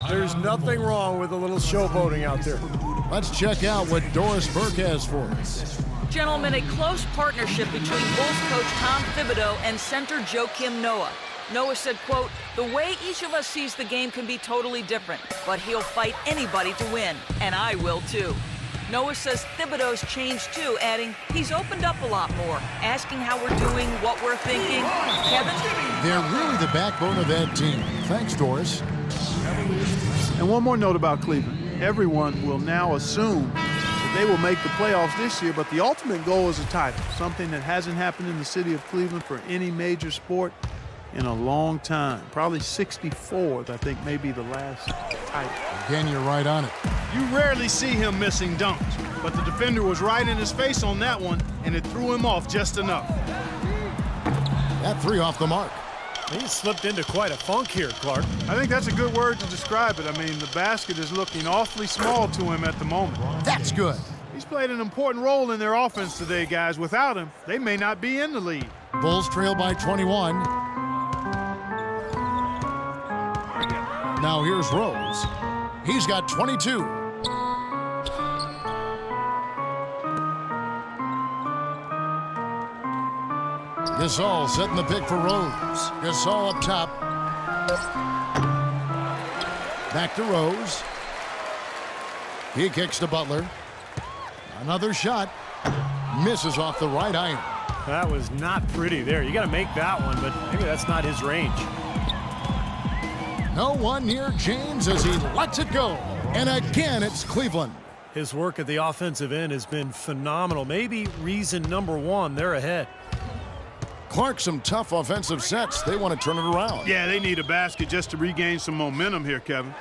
There's nothing wrong with a little showboating out there. Let's check out what Doris Burke has for us. Gentlemen, a close partnership between Bulls coach Tom Thibodeau and center Joakim Noah. Noah said, quote, "The way each of us sees the game can be totally different, but he'll fight anybody to win, and I will too." Noah says Thibodeau's changed too, adding, "He's opened up a lot more, asking how we're doing, what we're thinking." Kevin? They're really the backbone of that team. Thanks, Doris. And one more note about Cleveland. Everyone will now assume that they will make the playoffs this year, but the ultimate goal is a title, something that hasn't happened in the city of Cleveland for any major sport in a long time. Probably 64th, I think, may be the last title. Again, you're right on it. You rarely see him missing dunks, but the defender was right in his face on that one, and it threw him off just enough. That three off the mark. He slipped into quite a funk here, Clark. I think that's a good word to describe it. I mean, the basket is looking awfully small to him at the moment. That's good. He's played an important role in their offense today, guys. Without him, they may not be in the lead. Bulls trail by 21. Now here's Rose. He's got 22. Gasol setting the pick for Rose. Gasol up top. Back to Rose. He kicks to Butler. Another shot. Misses off the right iron. That was not pretty there. You got to make that one, but maybe that's not his range. No one near James as he lets it go. And again, it's Cleveland. His work at the offensive end has been phenomenal. Maybe reason number one, they're ahead. Clark, some tough offensive sets. They want to turn it around. Yeah, they need a basket just to regain some momentum here, Kevin.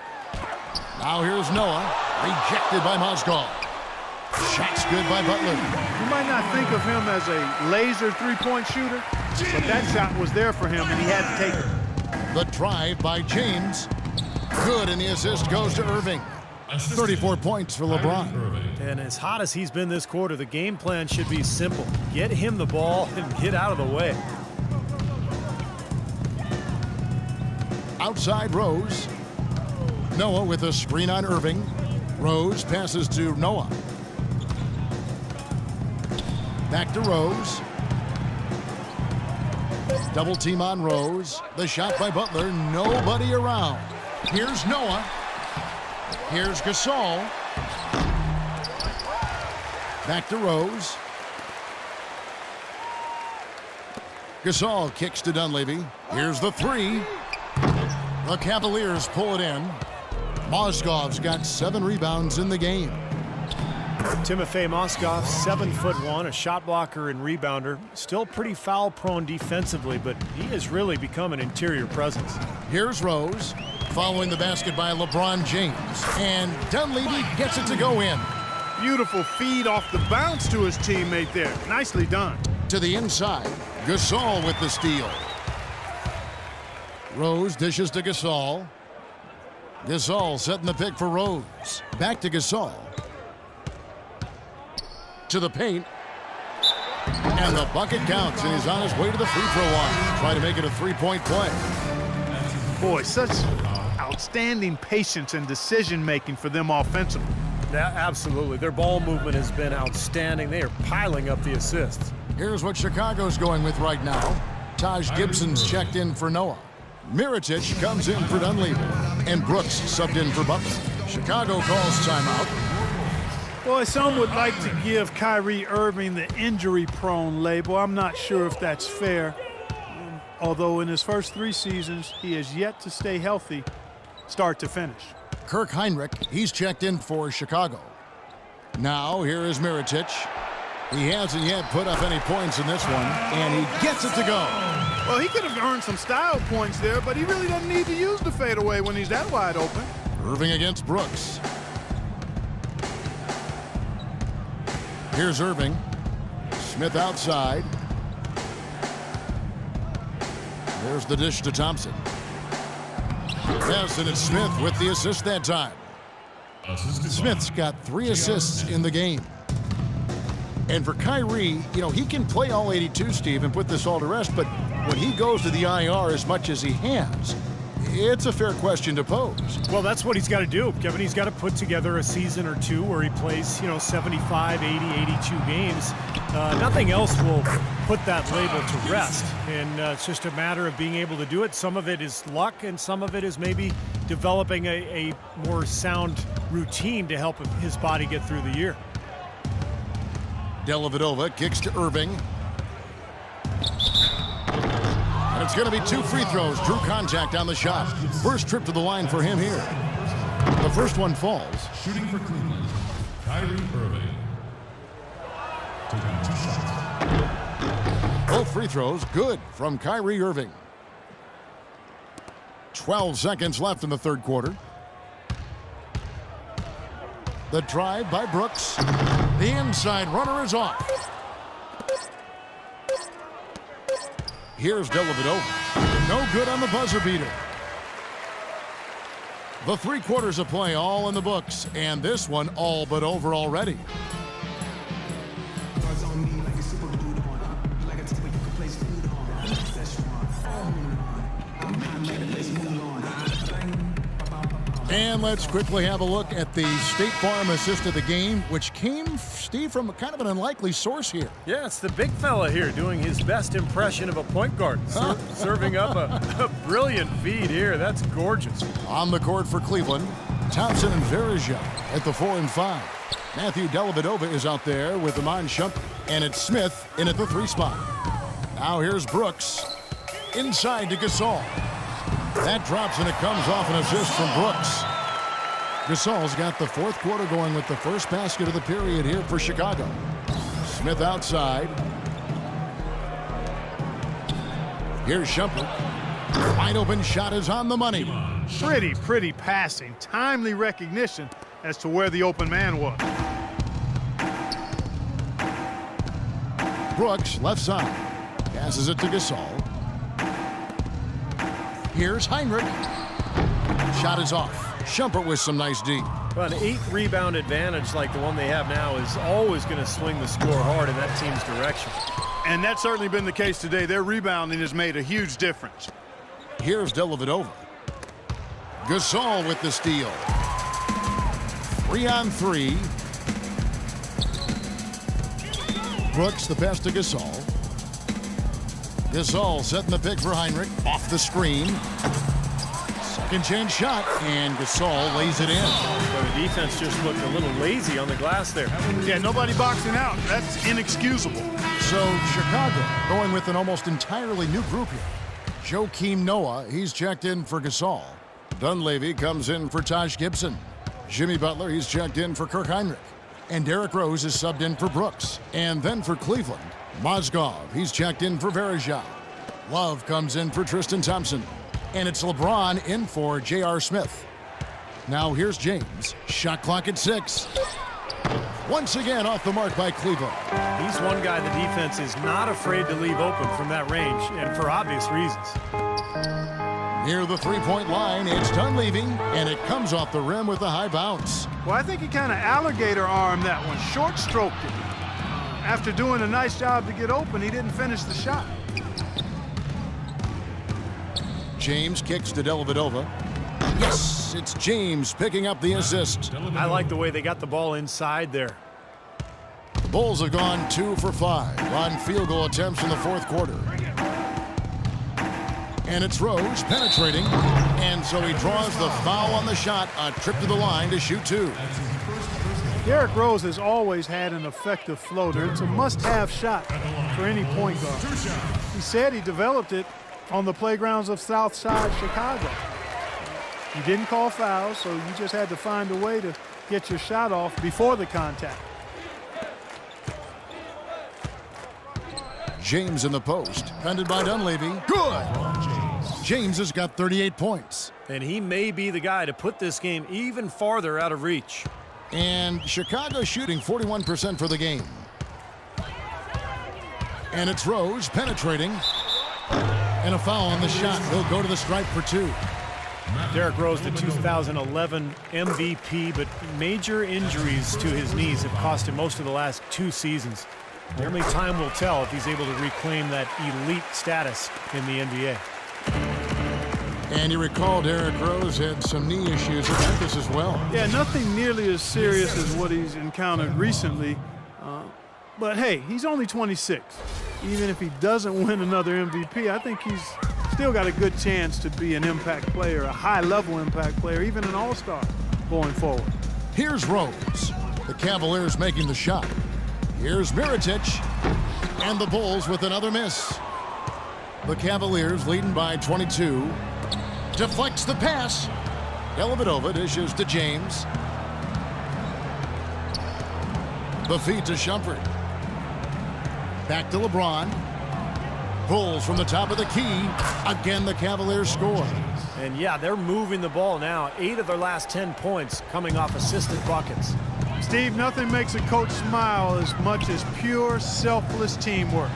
Now here's Noah. Rejected by Mozgov. Shot's good by Butler. You might not think of him as a laser three-point shooter, but that shot was there for him, and he had to take it. The drive by James. Good, and the assist goes to Irving. 34 points for LeBron. And as hot as he's been this quarter, the game plan should be simple. Get him the ball and get out of the way. Outside Rose. Noah with a screen on Irving. Rose passes to Noah. Back to Rose. Double team on Rose. The shot by Butler. Nobody around. Here's Noah. Here's Gasol. Back to Rose. Gasol kicks to Dunleavy. Here's the three. The Cavaliers pull it in. Mozgov's got 7 rebounds in the game. Timofey Mozgov, 7'1", a shot blocker and rebounder. Still pretty foul-prone defensively, but he has really become an interior presence. Here's Rose, following the basket by LeBron James. And Dunleavy gets it to go in. Beautiful feed off the bounce to his teammate there. Nicely done. To the inside, Gasol with the steal. Rose dishes to Gasol. Gasol setting the pick for Rose. Back to Gasol. To the paint. And the bucket counts, and he's on his way to the free throw line. Try to make it a three-point play. Boy, such outstanding patience and decision-making for them offensively. Yeah, absolutely. Their ball movement has been outstanding. They are piling up the assists. Here's what Chicago's going with right now. Taj Gibson's checked in for Noah. Mirotic comes in for Dunleavy. And Brooks subbed in for Butler. Chicago calls timeout. Boy, some would like to give Kyrie Irving the injury-prone label. I'm not sure if that's fair. Although in his first 3 seasons, he has yet to stay healthy start to finish. Kirk Heinrich, he's checked in for Chicago. Now, here is Mirotic. He hasn't yet put up any points in this one, and he gets it to go. Well, he could have earned some style points there, but he really doesn't need to use the fadeaway when he's that wide open. Irving against Brooks. Here's Irving. Smith outside. There's the dish to Thompson. Yes, and it's Smith with the assist that time. Smith's got 3 assists in the game. And for Kyrie, you know, he can play all 82, Steve, and put this all to rest, but when he goes to the IR as much as he has, It's a fair question to pose. Well, that's what he's got to do, Kevin. He's got to put together a season or two where he plays, 75, 80, 82 games. Nothing else will put that label to rest. And it's just a matter of being able to do it. Some of it is luck, and some of it is maybe developing a more sound routine to help his body get through the year. Dellavedova kicks to Irving. And it's going to be 2 free throws. Drew contact on the shot. First trip to the line for him here. The first one falls. Shooting for Cleveland, Kyrie Irving. Taking 2 shots. Both free throws good from Kyrie Irving. 12 seconds left in the third quarter. The drive by Brooks. The inside runner is off. Here's Dellavedova. No good on the buzzer beater. The 3 quarters of play all in the books, and this one all but over already. And let's quickly have a look at the State Farm assist of the game, which came, Steve, from kind of an unlikely source here. Yeah, it's the big fella here doing his best impression of a point guard, serving up a brilliant feed here. That's gorgeous. On the court for Cleveland, Thompson and Verija at the 4 and 5. Matthew Dellavedova is out there with Iman Shumpert, and it's Smith in at the 3 spot. Now here's Brooks inside to Gasol. That drops, and it comes off an assist from Brooks. Gasol's got the 4th quarter going with the first basket of the period here for Chicago. Smith outside. Here's Shumpert. Wide open shot is on the money. Pretty passing. Timely recognition as to where the open man was. Brooks left side. Passes it to Gasol. Here's Heinrich. Shot is off. Shumpert with some nice D. Well, an 8-rebound advantage like the one they have now is always going to swing the score hard in that team's direction. And that's certainly been the case today. Their rebounding has made a huge difference. Here's Dellavedova. Gasol with the steal. 3 on 3. Brooks the pass to Gasol. Gasol setting the pick for Heinrich. Off the screen. Second chance shot, and Gasol lays it in. But the defense just looked a little lazy on the glass there. Yeah, nobody boxing out. That's inexcusable. So Chicago going with an almost entirely new group here. Joakim Noah, he's checked in for Gasol. Dunleavy comes in for Taj Gibson. Jimmy Butler, he's checked in for Kirk Heinrich. And Derrick Rose is subbed in for Brooks. And then for Cleveland, Mozgov, he's checked in for Verija. Love comes in for Tristan Thompson. And it's LeBron in for J.R. Smith. Now here's James. Shot clock at 6. Once again off the mark by Cleveland. He's one guy the defense is not afraid to leave open from that range, and for obvious reasons. Near the three-point line, it's Dunleavy, and it comes off the rim with a high bounce. Well, I think he kind of alligator armed that one, short stroked it. After doing a nice job to get open, he didn't finish the shot. James kicks to Dellavedova. Yes, it's James picking up the assist. I like the way they got the ball inside there. The Bulls have gone 2 for 5 on field goal attempts in the 4th quarter. And it's Rose penetrating, and so he draws the foul on the shot, a trip to the line to shoot 2. Derrick Rose has always had an effective floater. It's a must-have shot for any point guard. He said he developed it on the playgrounds of Southside Chicago. You didn't call fouls, so you just had to find a way to get your shot off before the contact. James in the post, defended by Dunleavy. Good! James has got 38 points. And he may be the guy to put this game even farther out of reach. And Chicago shooting 41% for the game. And it's Rose penetrating. And a foul on the shot. He'll go to the stripe for 2. Derrick Rose, the 2011 MVP, but major injuries to his knees have cost him most of the last 2 seasons. Only time will tell if he's able to reclaim that elite status in the NBA. And you recall Derrick Rose had some knee issues at Memphis as well. Yeah, nothing nearly as serious as what he's encountered recently. But hey, he's only 26. Even if he doesn't win another MVP, I think he's still got a good chance to be an impact player, a high-level impact player, even an all-star going forward. Here's Rose. The Cavaliers making the shot. Here's Mirotic. And the Bulls with another miss. The Cavaliers leading by 22. Deflects the pass. Dellavedova dishes to James. The feed to Shumpert. Back to LeBron. Bulls from the top of the key. Again, the Cavaliers score. And yeah, they're moving the ball now. 8 of their last 10 points coming off assisted buckets. Steve, nothing makes a coach smile as much as pure, selfless teamwork.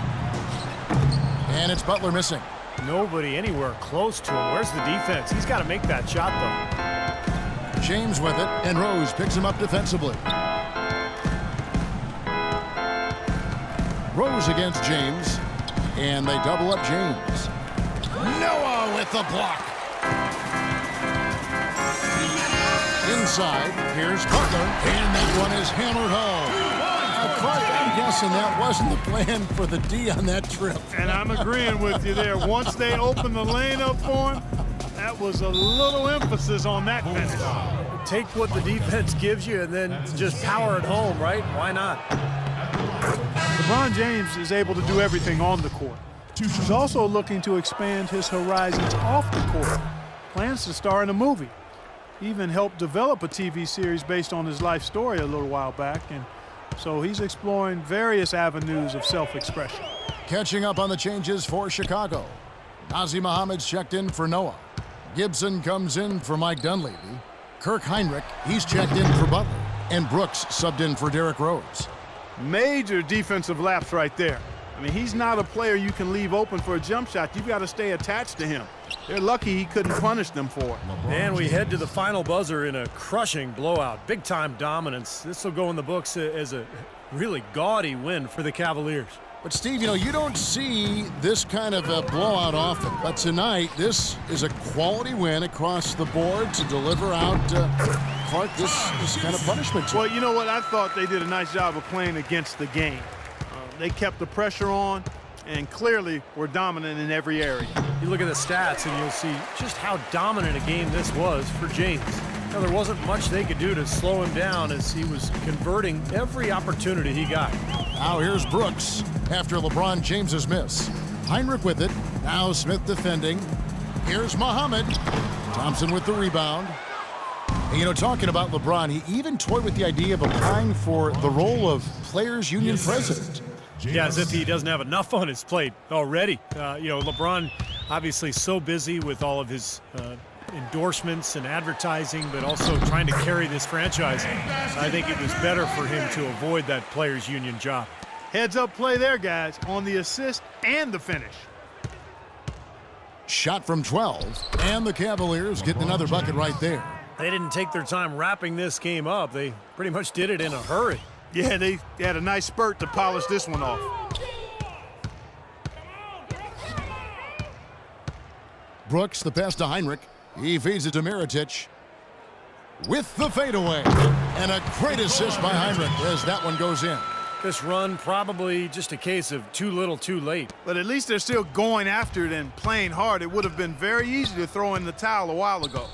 And it's Butler missing. Nobody anywhere close to him. Where's the defense? He's got to make that shot, though. James with it, and Rose picks him up defensively. Rose against James, and they double up James. Noah with the block. Inside, here's Butler, and that one is hammered home. Clark, I'm guessing that wasn't the plan for the D on that trip. And I'm agreeing with you there. Once they opened the lane up for him, that was a little emphasis on that finish. Take what the defense gives you and then just power it home, right? Why not? LeBron James is able to do everything on the court. He's also looking to expand his horizons off the court. Plans to star in a movie. Even helped develop a TV series based on his life story a little while back. And so he's exploring various avenues of self-expression. Catching up on the changes for Chicago. Nazr Mohammad's checked in for Noah. Gibson comes in for Mike Dunleavy. Kirk Heinrich, he's checked in for Butler. And Brooks subbed in for Derrick Rose. Major defensive lapse right there. I mean, he's not a player you can leave open for a jump shot. You've got to stay attached to him. They're lucky he couldn't punish them for it. And we head to the final buzzer in a crushing blowout. Big-time dominance. This will go in the books as a really gaudy win for the Cavaliers. But, Steve, you know, you don't see this kind of a blowout often. But tonight, this is a quality win across the board to deliver out, Clark, this kind of punishment. Well, you know what? I thought they did a nice job of playing against the game. They kept the pressure on and clearly were dominant in every area. You look at the stats and you'll see just how dominant a game this was for James. Now, there wasn't much they could do to slow him down as he was converting every opportunity he got. Now here's Brooks after LeBron James's miss. Heinrich with it. Now Smith defending. Here's Muhammad. Thompson with the rebound. And, you know, talking about LeBron, he even toyed with the idea of applying for the role of Players Union president. Yeah, as if he doesn't have enough on his plate already. You know, LeBron obviously so busy with all of his endorsements and advertising, but also trying to carry this franchise. I think it was better for him to avoid that Players Union job. Heads up play there, guys, on the assist and the finish. Shot from 12, and the Cavaliers getting another bucket right there. They didn't take their time wrapping this game up. They pretty much did it in a hurry. Yeah, they had a nice spurt to polish this one off. Brooks, the pass to Heinrich. He feeds it to Mirotic. With the fadeaway. And a great assist by Heinrich as that one goes in. This run probably just a case of too little too late. But at least they're still going after it and playing hard. It would have been very easy to throw in the towel a while ago.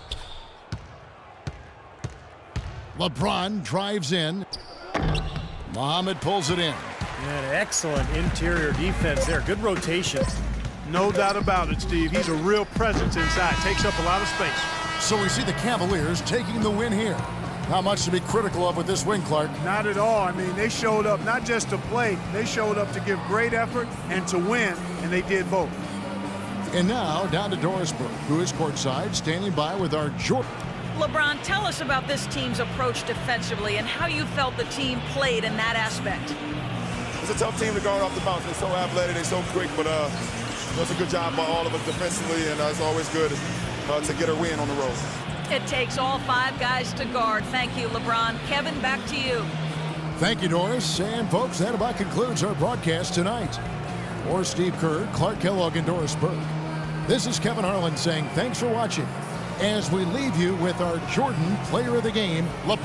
LeBron drives in. Muhammad pulls it in. And excellent interior defense there. Good rotations. No doubt about it, Steve. He's a real presence inside. Takes up a lot of space. So we see the Cavaliers taking the win here. Not much to be critical of with this win, Clark. Not at all. I mean, they showed up not just to play. They showed up to give great effort and to win, and they did both. And now down to Doris Burke, who is courtside, standing by with our Jordan. LeBron, tell us about this team's approach defensively and how you felt the team played in that aspect. It's a tough team to guard off the bounce. They're so athletic, they're so quick, but does a good job by all of us defensively, and it's always good to get a win on the road. It takes all 5 guys to guard. Thank you, LeBron. Kevin, back to you. Thank you, Doris. And, folks, that about concludes our broadcast tonight. For Steve Kerr, Clark Kellogg, and Doris Burke, This is Kevin Harlan saying thanks for watching as we leave you with our Jordan Player of the Game, LeBron.